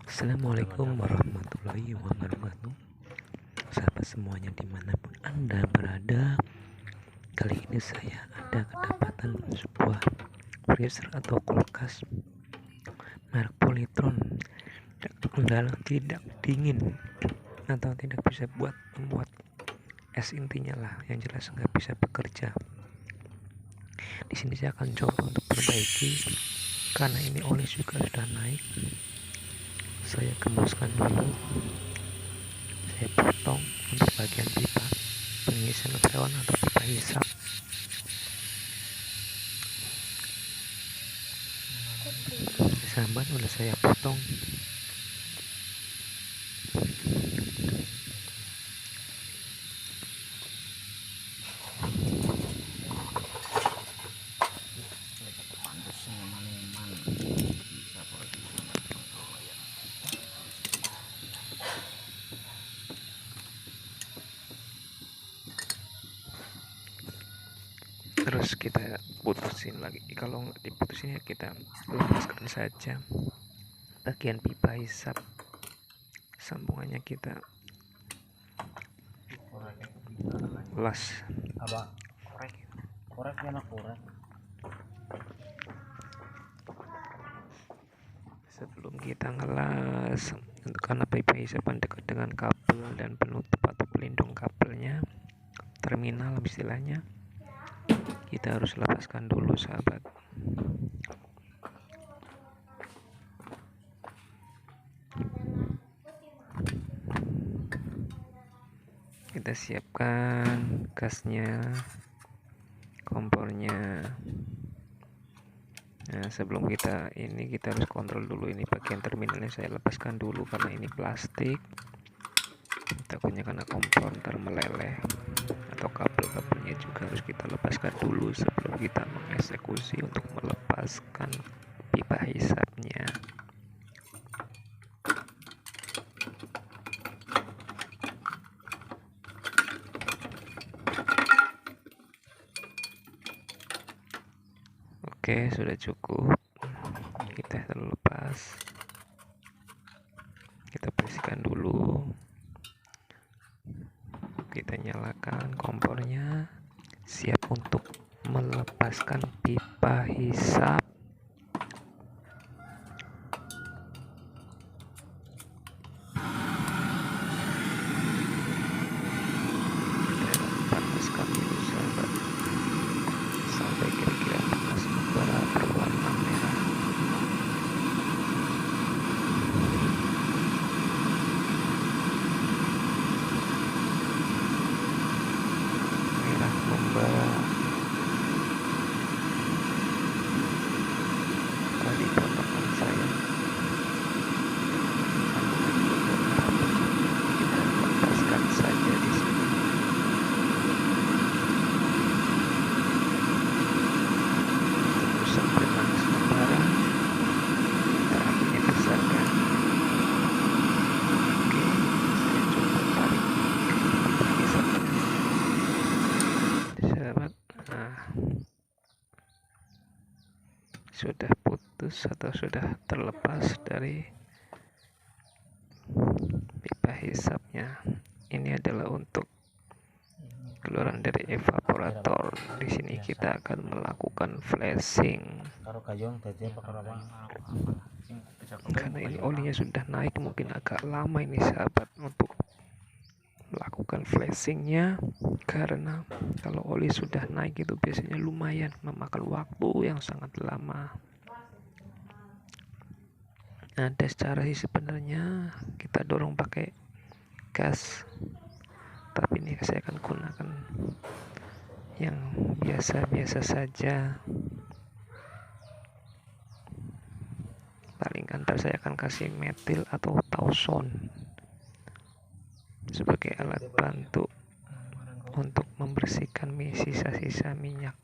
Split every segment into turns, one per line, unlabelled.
Assalamualaikum warahmatullahi wabarakatuh. Sahabat semuanya dimanapun Anda berada, kali ini saya ada kedapatan sebuah freezer atau kulkas merek Polytron dalam tidak dingin atau tidak bisa membuat es, intinya lah yang jelas nggak bisa bekerja. Di sini saya akan coba untuk perbaiki karena ini oli juga sudah naik. Saya gembuskan dulu, saya potong untuk bagian pipa pengisian freon atau pipa hisap. Sahabat, udah saya potong. Terus kita putusin lagi. Kalau nggak diputusin ya kita lepaskan saja bagian pipa hisap. Sambungannya kita las. Sebelum kita ngelas, karena pipa hisapan dekat dengan kabel dan penutup atau pelindung kabelnya, terminal istilahnya, kita harus lepaskan dulu, sahabat. Kita siapkan gasnya, kompornya. Nah, sebelum kita harus kontrol dulu ini bagian terminalnya. Saya lepaskan dulu karena ini plastik, takutnya karena kompor ntar meleleh, atau kabel-kabelnya juga harus kita lepaskan dulu sebelum kita mengeksekusi untuk melepaskan pipa hisapnya. Oke, sudah cukup. Kita terlepas. Kita bersihkan dulu. Kita nyalakan kompornya. Siap untuk melepaskan pipa hisap. Kita panaskan dulu, sahabat, sampai kira-kira panas membara berwarna merah. Merah membara. Tadi potongan saya kita lepaskan saja di sini. Terus sampai panas membara. Kita apinya besarkan. Oke, saya coba tarik pipa hisapnya, sahabat. Nah, sudah putus atau sudah terlepas dari pipa hisapnya. Ini adalah untuk keluaran dari evaporator. Di sini kita akan melakukan flashing. Karena ini olinya sudah naik, mungkin agak lama ini, sahabat, untuk melakukan flashingnya, karena kalau oli sudah naik itu biasanya lumayan memakan waktu yang sangat lama. Ada cara sih sebenarnya kita dorong pakai gas, tapi ini saya akan gunakan yang biasa-biasa saja. Paling antar saya akan kasih metil atau tauson sebagai alat bantu untuk membersihkan sisa-sisa minyak.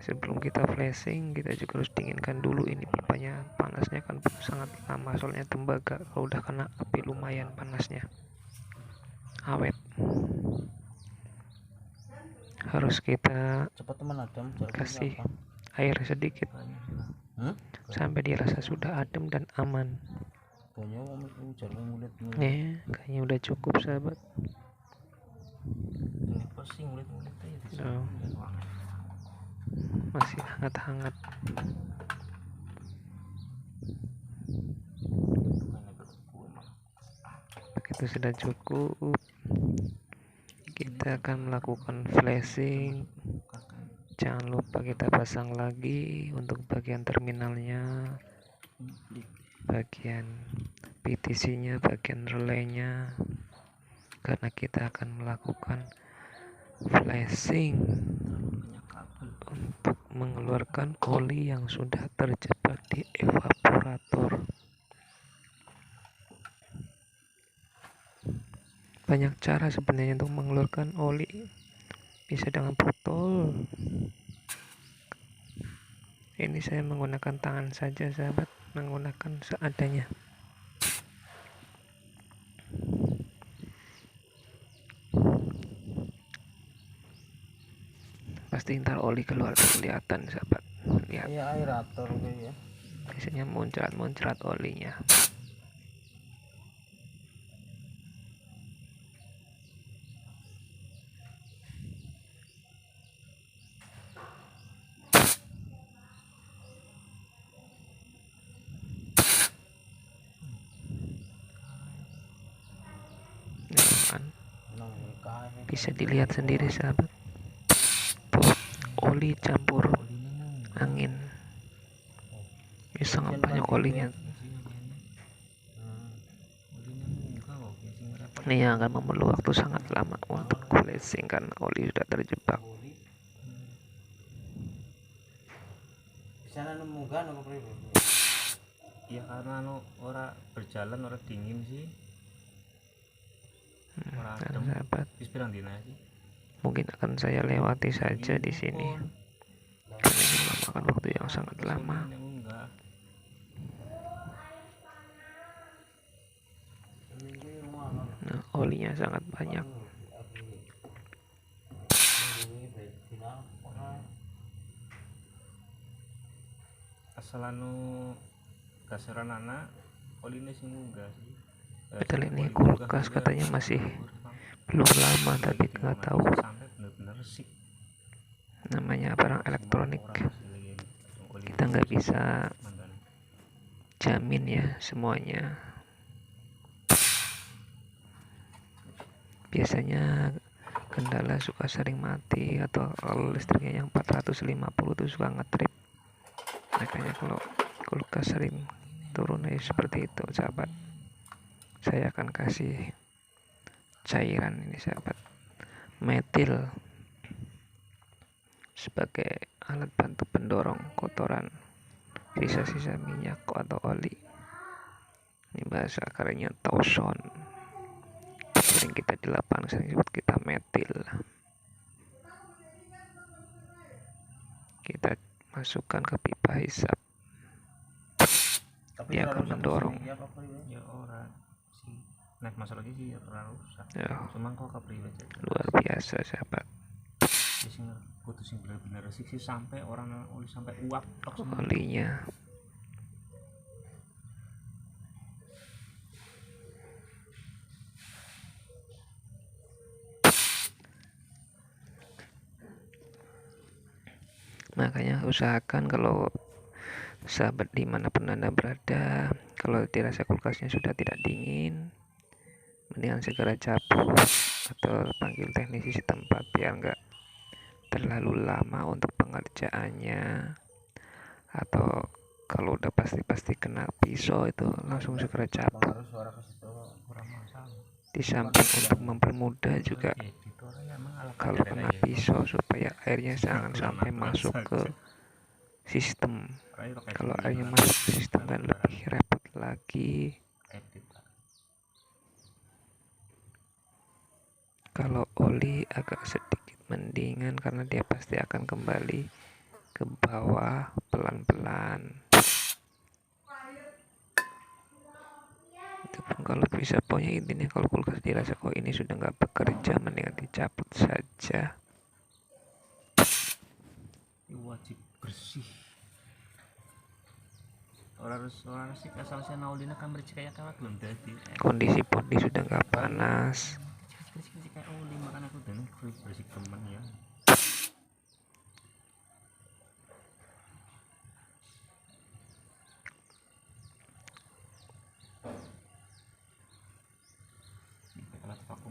Sebelum kita flashing, kita juga harus dinginkan dulu ini pipanya. Panasnya kan sangat lama, soalnya tembaga kalau udah kena api lumayan panasnya, awet. Harus kita kasih air sedikit sampai dirasa sudah adem dan aman. Kayaknya udah cukup sahabat. Oh, masih hangat-hangat. Begitu sudah cukup, kita akan melakukan flashing. Jangan lupa kita pasang lagi untuk bagian terminalnya, bagian PTC-nya, bagian relaynya, karena kita akan melakukan flashing untuk mengeluarkan oli yang sudah terjebak di evaporator. Banyak cara sebenarnya untuk mengeluarkan oli, bisa dengan botol. Ini saya menggunakan tangan saja sahabat, menggunakan seadanya. Pasti ntar oli keluar kelihatan sahabat. Lihat.
Iya, aerator ya.
Biasanya muncrat olinya. Bisa dilihat sendiri sahabat, tuh oli campur angin, ini sangat banyak olinya. Ini yang akan memerlukan waktu sangat lama untuk flashing karena oli sudah terjebak.
Ya karena ora berjalan, ora dingin sih.
Sahabat, mungkin akan saya lewati saja di sini karena ini memakan waktu yang sangat lama. Nah, olinya sangat banyak.
Asal gasaran anak oline sing munggah sih.
Betul, ini kulkas katanya masih belum lama, tapi nggak tahu. Namanya barang elektronik, kita nggak bisa jamin ya semuanya. Biasanya kendala suka sering mati, atau kalau listriknya yang 450 tuh suka ngetrip. Makanya kalau kulkas sering turun seperti itu sahabat. Saya akan kasih cairan ini sahabat, metil, sebagai alat bantu pendorong kotoran, sisa-sisa minyak atau oli. Ini bahasa kerennya tauson, sering kita di lapangan sering sebut kita metil. Kita masukkan ke pipa hisap, dia akan mendorong.
Ya orang sih, nah masalah sih terlalu rusak. Cuma kok kepriwe
luar biasa sahabat.
Sing kudu sing bener-bener sih sampai orang oli sampai uap tok
olinya. Makanya usahakan kalau sahabat dimanapun Anda berada, kalau dirasa kulkasnya sudah tidak dingin, mendingan segera cabut atau panggil teknisi setempat biar enggak terlalu lama untuk pengerjaannya. Atau kalau udah pasti kena pisau itu langsung segera cabut. Di samping untuk mempermudah juga, kalau kena pisau supaya airnya jangan sampai masuk ke sistem. Kalau airnya masuk ke sistem kan lebih repot lagi. Kalau oli agak sedikit mendingan karena dia pasti akan kembali ke bawah pelan-pelan. Itu pun kalau bisa, pokoknya intinya kalau kulkas dirasa kok ini sudah nggak bekerja, mendingan dicabut saja.
Wajib bersih. orang sih asal saya naulina kan bercaya kayak belum jadi
kondisi body sudah nggak panas.
kayak oli makan aku dan bersih temen ya.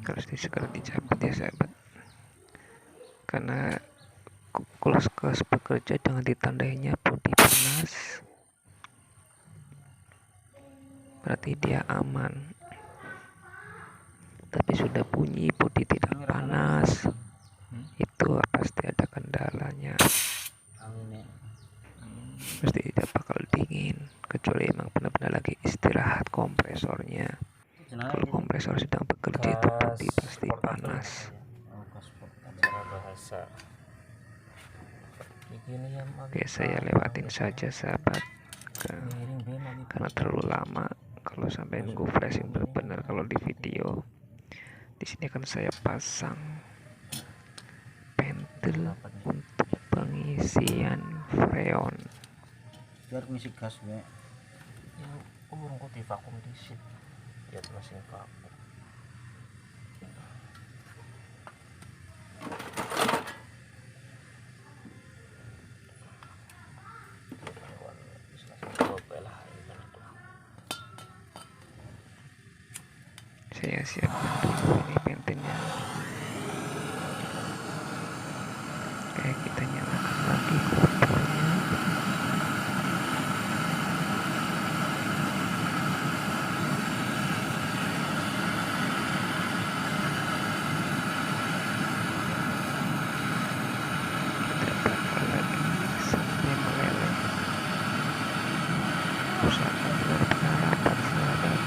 Harus segera dicabut ya sahabat, karena kelas bekerja dengan ditandainya body panas berarti dia aman, tapi sudah bunyi body tidak panas itu pasti ada kendalanya, pasti tidak bakal dingin kecuali emang benar-benar lagi istirahat kompresornya. Kalau kompresor sedang bekerja itu body pasti panas. Oke, saya lewatin saja sahabat karena terlalu lama kalau sampai nunggu flashing benar-benar. Kalau di video di sini akan saya pasang pentil untuk pengisian freon
biar ngisi gas ya urung kok divakum disit ya mesin vakum.
Saya siapkan dulu ini pentilnya. Oke, kita nyalakan lagi kompornya. Kita bakar lagi sampai meleleh. Usahakan benar-benar rapat sahabat,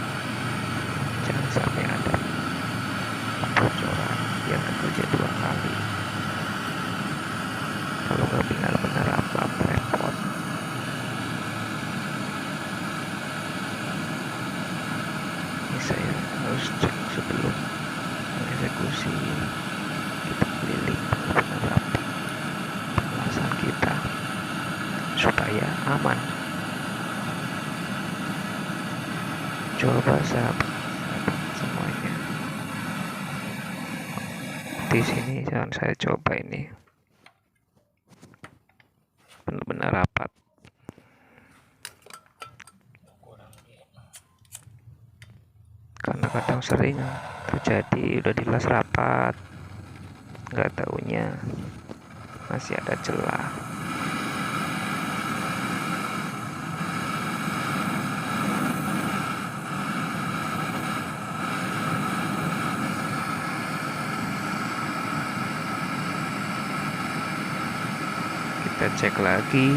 jangan sampai ada kebocoran biar kerja 2 kali. Kalau nggak benar-benar rapat repot. Ini saya harus cek sebelum mengeksekusi, kita keliling benar-benar rapi pengelasan kita supaya aman. Coba sahabat semuanya di sini, jangan saya coba ini benar-benar rapat, karena kadang sering terjadi udah dilas rapat nggak taunya masih ada celah. Kita cek lagi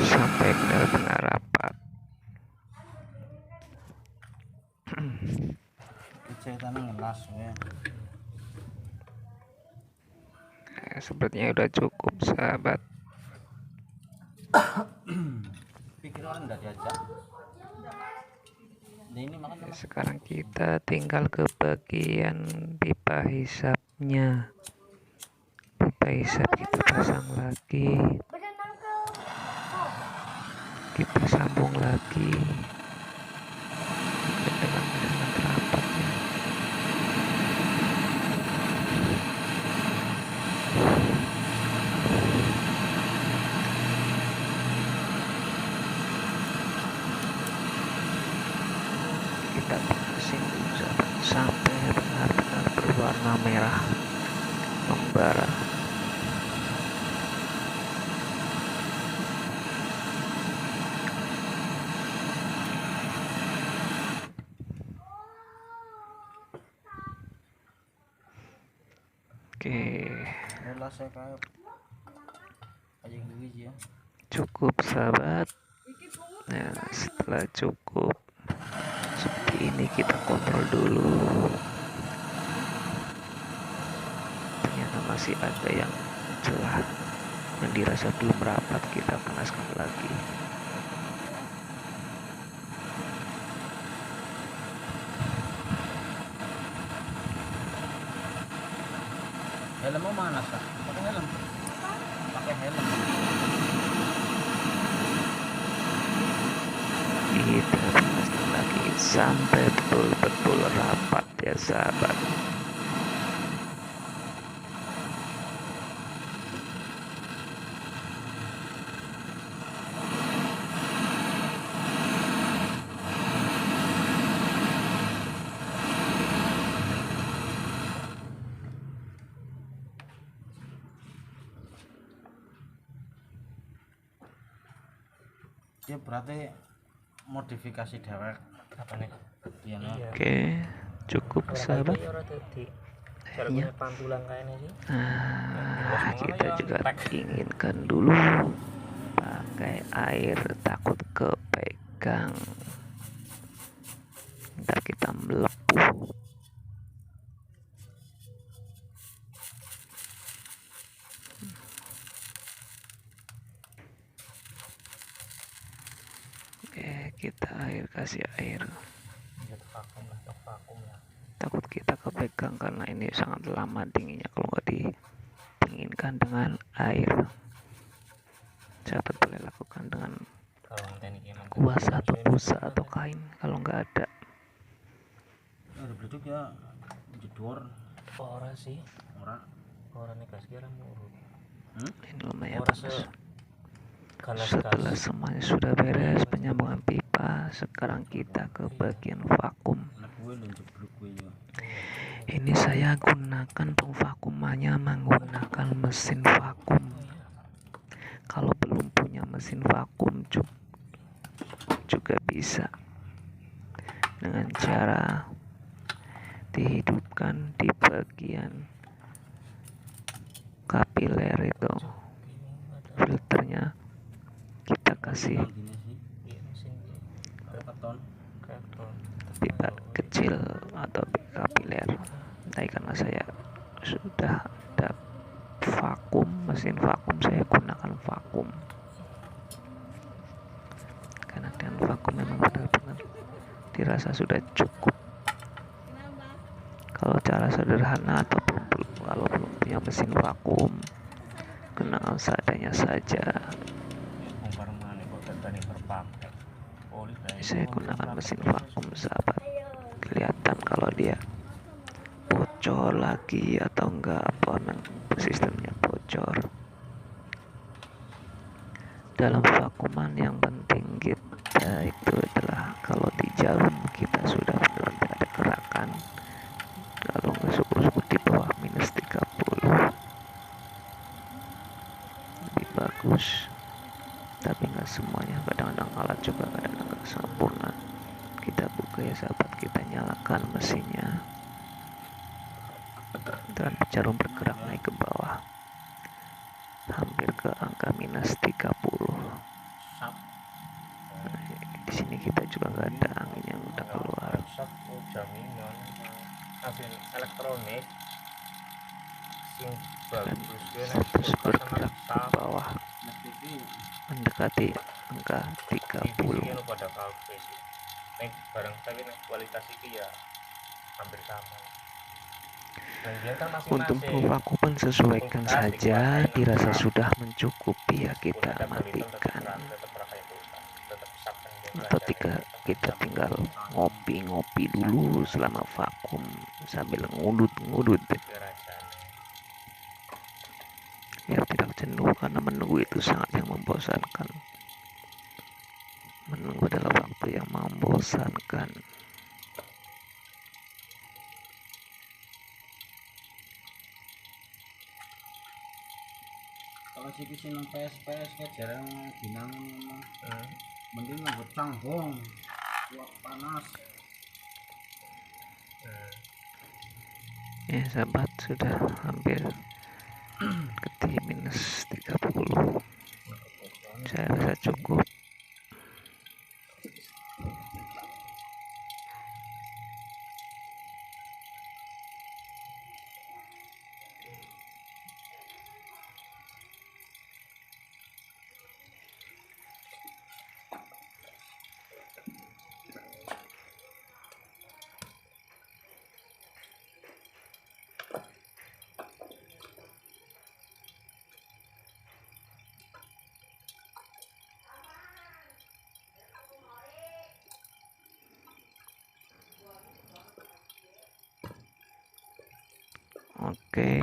sampai benar-benar rapat. Sepertinya udah cukup sahabat. Sekarang kita tinggal ke bagian pipa hisapnya. Pipa hisap kita pasang lagi, kita sambung lagi dengan rapatnya. Kita panasin dulu sampai benar-benar berwarna merah membara. Oke, cukup sahabat. Nah, setelah cukup seperti ini kita kontrol dulu. Ternyata masih ada yang celah yang dirasa belum rapat, kita panaskan lagi.
Helmmu mana sah? Pakai helm. Pakai helm.
kita panaskan lagi sampai betul-betul rapat ya sahabat.
Dia berarti modifikasi dewek
apa nih?
iya
Oke, cukup sahabat.
Kayaknya pantulan kayaknya sih.
Kita juga inginkan dulu pakai air, takut kepegang, ntar kita melepuh. Oke, kita kasih air. Takut kita kepegang karena ini sangat lama dinginnya kalau nggak didinginkan dengan air. Sahabat boleh lakukan dengan kuas atau busa atau kain kalau nggak ada.
Ada beleduk ya jedor
Ora sih.
ora
nih gas kira murut.
Ini lumayan
Ora
bagus.
ganas
Setelah semuanya sudah beres penyambungan pipa, sekarang kita ke bagian vakum.
anak gue dan jeblok gue ya.
Ini saya gunakan pemvakumannya menggunakan mesin vakum. Kalau belum punya mesin vakum juga bisa dengan cara dihidupkan di bagian kapiler itu, filternya kita kasih pipa kecil atau kapiler. Tapi karena saya sudah ada vakum, mesin vakum, saya gunakan vakum karena dengan vakum memang benar-benar dirasa sudah cukup. Kalau cara sederhana atau kalau belum punya mesin vakum, gunakan seadanya saja. Saya gunakan mesin vakum sahabat. Kelihatan kalau dia bocor lagi atau enggak, apa memang sistemnya bocor. Dalam vakuman yang penting kita itu adalah kalau di jarum kita sudah benar-benar ada gerakan, kalau nggak syukur-syukur di bawah -30 lebih bagus. Tapi nggak semuanya, kadang-kadang alat juga kadang-kadang nggak sempurna. Kita buka ya sahabat, kita nyalakan mesinnya dan jarum bergerak naik ke bawah hampir ke angka -30. Nah, di sini kita juga nggak ada angin yang udah keluar.
Jaminan mesin elektronik sing bagus
Terus bergerak ke bawah mendekati angka 30.
pada kafe sih. Nek barang tapi kualitas iki ya hampir sama.
Untuk pemvakuman sesuaikan saja, dirasa sudah mencukupi ya kita matikan, atau kita tinggal ngopi-ngopi dulu selama vakum sambil ngudut-ngudut biar tidak jenuh, karena menunggu itu sangat yang membosankan. Menunggu adalah waktu yang membosankan.
Kalau sih seneng PS kayak jarang binang mending nggak canggung buat panas.
Ya sahabat, sudah hampir ke -30. Saya rasa cukup. Oke,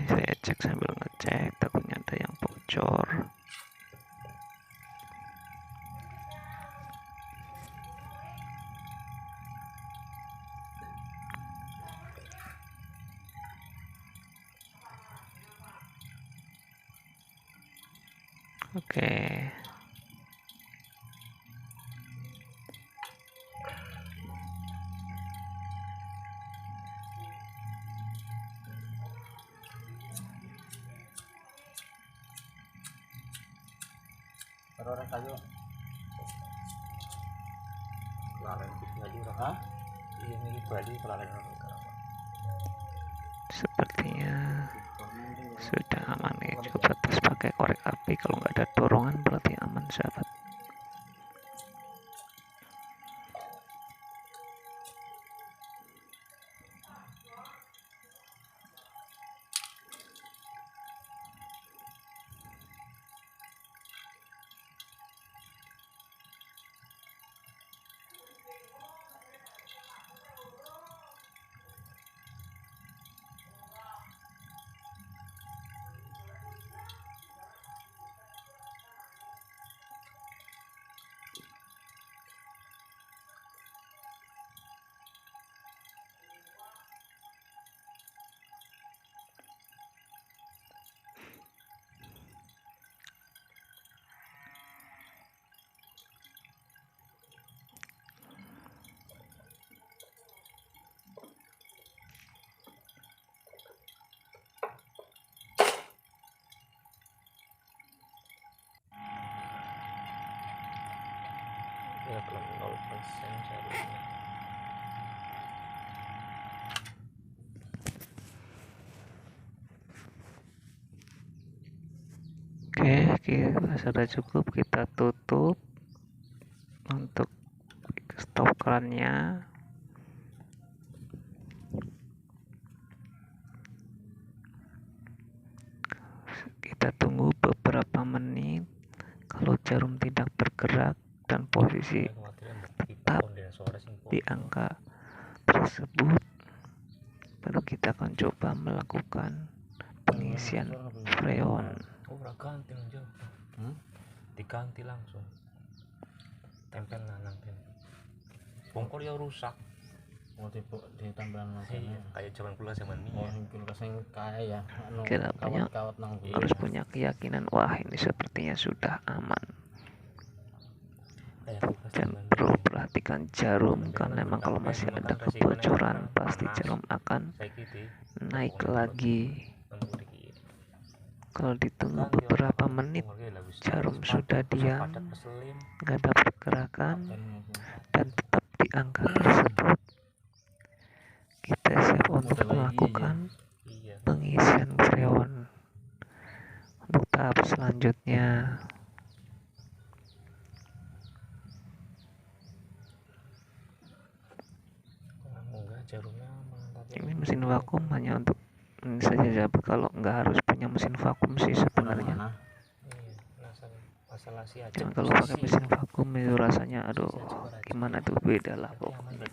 saya cek sambil ngecek, takutnya ada yang bocor. Oke.
Orang kayu
Kelalen Bali ora.
hah
Iya ini Bali kelalen ora.
Sepertinya sudah aman nih. Coba tes pakai korek api, kalau nggak ada dorongan berarti aman sahabat.
Ya belum 0% jarumnya.
Oke, kita sudah cukup, kita tutup untuk stop kerannya. Kita tunggu beberapa menit. Kalau jarum tidak bergerak dan posisi tetap di angka tersebut, baru kita akan coba melakukan pengisian freon.
Ora ganti aja. Diganti langsung. Tempel nang bongkol ya rusak.
mau ditambahan
Iya, kayak zaman ini.
oh kulkas yang kaya ya
Kita
kawat nang
harus punya keyakinan, wah ini sepertinya sudah aman. Dan perlu perhatikan jarum, karena memang kalau masih ada kebocoran pasti jarum akan naik lagi. Kalau ditunggu beberapa menit jarum sudah diam, nggak ada pergerakan dan tetap di angka tersebut, kita siap untuk melakukan pengisian freon untuk tahap selanjutnya. Ini mesin vakum hanya untuk ini saja sahabat, kalau nggak harus punya mesin vakum sih sebenarnya. Cuman kalau pakai mesin vakum itu rasanya aduh gimana tuh, beda lah pokoknya.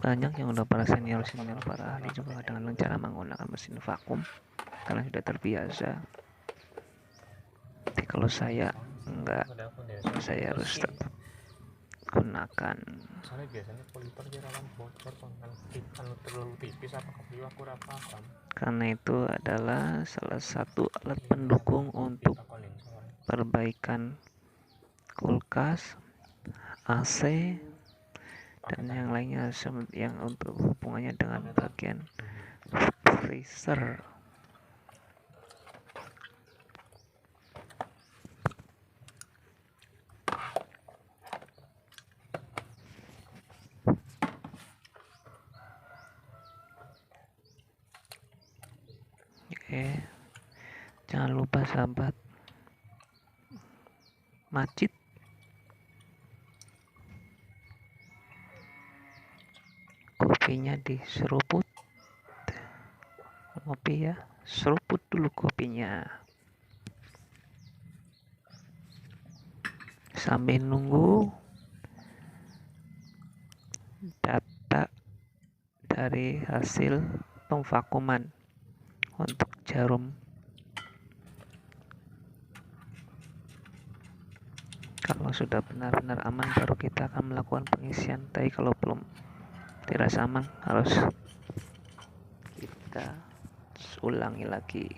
Banyak yang udah para senior para ahli juga dengan cara menggunakan mesin vakum karena sudah terbiasa. Tapi kalau saya enggak, saya harus tetap gunakan.
Soalnya biasanya politor dia rawan bocor kan terlalu tipis apa kopi aku ora paham.
Karena itu adalah salah satu alat pendukung untuk perbaikan kulkas, AC, dan yang lainnya yang untuk hubungannya dengan bagian freezer. Oke, jangan lupa sahabat, macit kopinya diseruput, kopi ya, seruput dulu kopinya sambil nunggu data dari hasil pemvakuman untuk jarum. Kalau sudah benar-benar aman baru kita akan melakukan pengisian, tapi kalau belum dirasa aman harus kita ulangi lagi.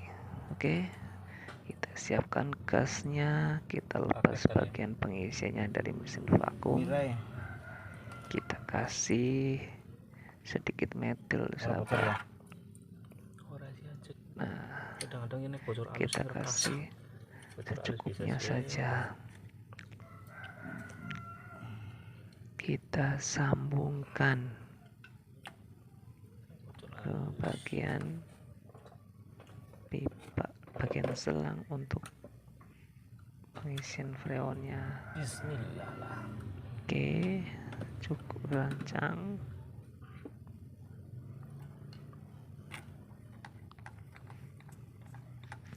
Oke, kita siapkan gasnya, kita lepas bagian pengisiannya dari mesin vakum,
Mirai.
kita kasih sedikit metil sahabat. Nah,
Kadang-kadang ini bocor halus
kita
ngerepas.
kasih
Bocor halus
secukupnya
bisa
saja. Kita sambungkan ke bagian pipa, bagian selang untuk pengisian freonnya.
Bismillah lah.
Oke, cukup rancang.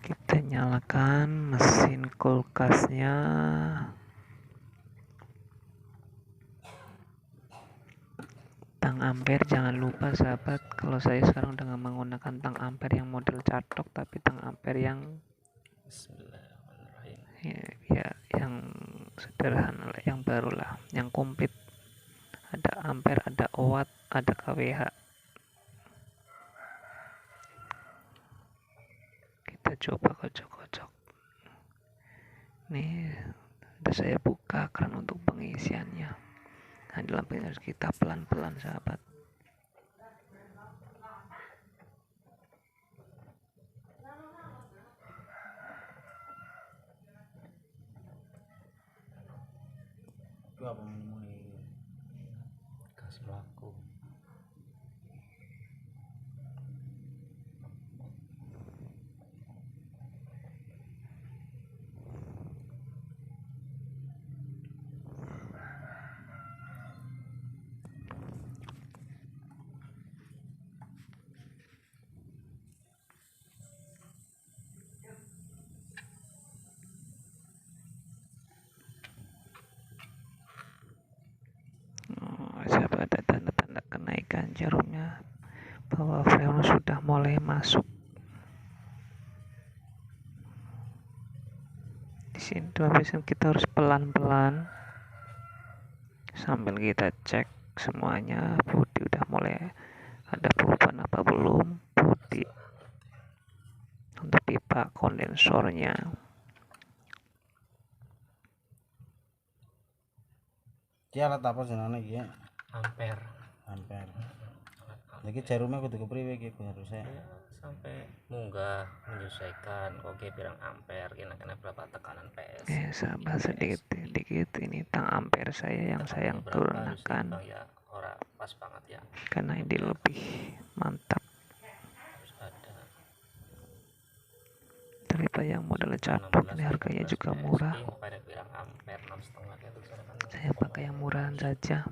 Kita nyalakan mesin kulkasnya. Tang ampere jangan lupa sahabat, kalau saya sekarang udah menggunakan tang ampere yang model catok, tapi tang ampere yang
Bismillahirrahmanirrahim.
ya yang sederhana lah, yang baru lah, yang komplit. Ada ampere, ada watt, ada kWh. Kita coba kocok-kocok. Nih, udah saya buka keran untuk pengisiannya. Nah, di lampu harus kita pelan-pelan sahabat.
Itu apa mulai
Gas melaku.
Sahabat, ada tanda-tanda kenaikan jarumnya bahwa freon sudah mulai masuk. Di sini kita harus pelan-pelan sambil kita cek semuanya. Bodi udah mulai ada perubahan apa belum? Bodi untuk pipa kondensornya.
dia alat apa jenenge iki?
Ampere.
Ampere. Lagi jarumnya kudu kepriwe iki harusnya.
Ya, sampai munggah menyesuaikan oke pirang ampere kena berapa tekanan PS.
Sahabat, sedikit ini tang ampere saya yang saya gunakan
Ya ora pas banget ya.
karena ini lebih mantap
Harus ada
daripada yang model catok. Ini harganya juga murah.
Pada pirang ampere 6,5 gitu
Saya pakai yang murahan saja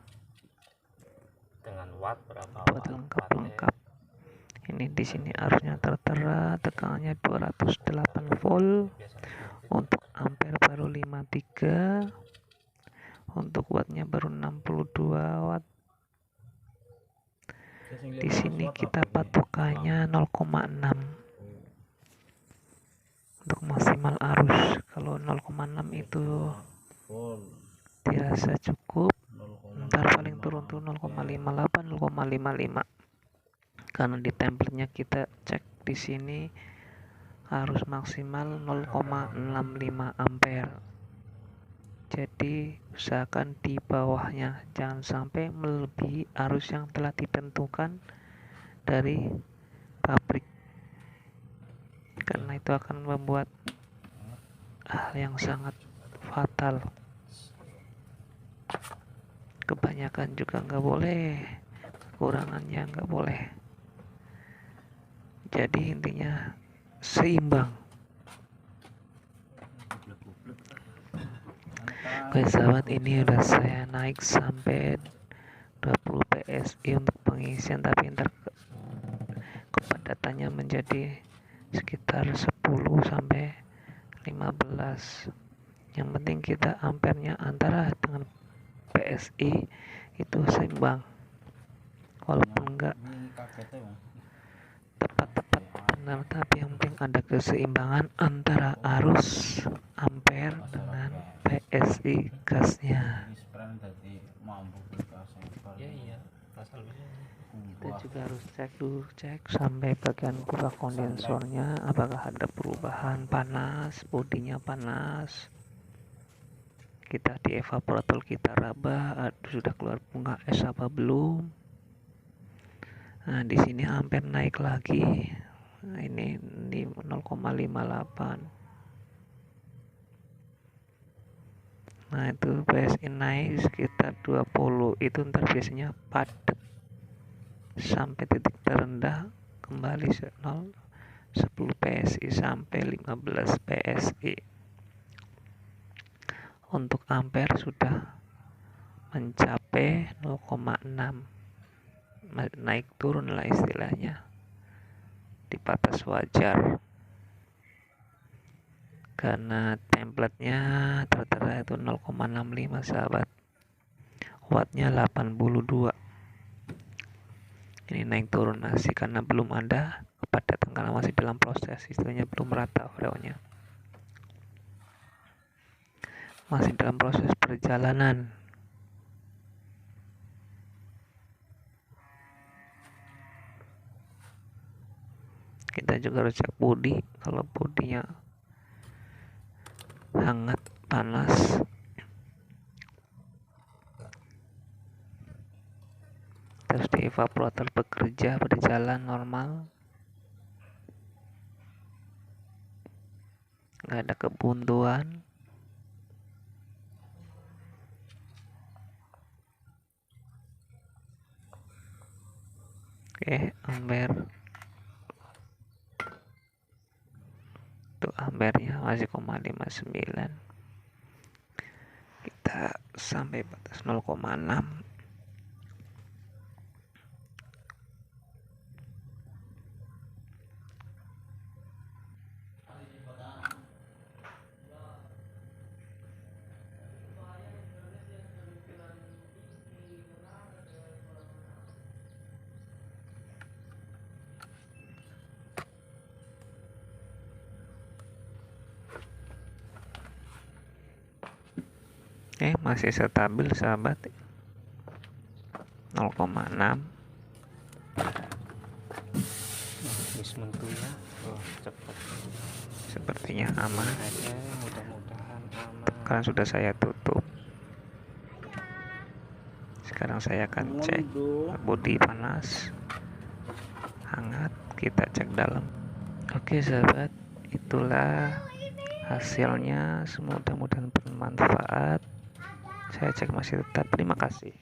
dengan watt berapa
buat lengkap. Ini di sini arusnya tertera, tekanannya 208 volt. Untuk ampere baru 53. Untuk wattnya baru 62 watt. Di sini kita patokannya 0,6 untuk maksimal arus. Kalau 0,6 itu dirasa cukup, ntar paling turun tuh 0,58, 0,55. Karena di template-nya kita cek di sini harus maksimal 0,65 ampere. Jadi usahakan di bawahnya, jangan sampai melebihi arus yang telah ditentukan dari pabrik, karena itu akan membuat hal yang sangat fatal. Kebanyakan juga nggak boleh, kekurangannya nggak boleh. Jadi intinya seimbang. Oke sahabat, ini udah saya naik sampai 20 PSI untuk pengisian, tapi ntar kepadatannya menjadi sekitar 10 sampai 15. Yang penting kita ampernya antara dengan PSI itu seimbang. Walaupun enggak
kaget ya
tepat benar, tapi yang penting ada keseimbangan antara arus ampere dengan PSI gasnya.
ini spren jadi mampu kita
iya pasal
Kita juga harus cek sampai bagian kurva kondensornya apakah ada perubahan panas, bodinya panas. Kita di evaporator kita raba, sudah keluar bunga es apa belum. Nah di sini ampere naik lagi. Nah, ini di 0,58. Nah itu PSI naik sekitar 20, itu ntar biasanya padat sampai titik terendah kembali 10 PSI sampai 15 PSI. Untuk ampere sudah mencapai 0,6, naik turun lah istilahnya, di batas wajar karena templatenya tertera itu 0,65 sahabat, wattnya 82. Ini naik turun masih karena belum ada kepadatan, karena masih dalam proses, istilahnya belum rata freonnya, masih dalam proses perjalanan. Kita juga harus cek bodi, kalau bodinya hangat panas terus di evaporator bekerja berjalan normal, nggak ada kebuntuan. Oke, ampere tuh, ampernya masih 0,59, kita sampai batas 0,6. Masih stabil sahabat, 0,6.
wis mentu ya. Cepat
Sepertinya aman,
aja, mudah-mudahan aman.
karena sudah saya tutup. Sekarang saya akan cek bodi panas, hangat, kita cek dalam. Oke sahabat, itulah hasilnya, mudah-mudahan bermanfaat. Saya cek masih tetap. Terima kasih.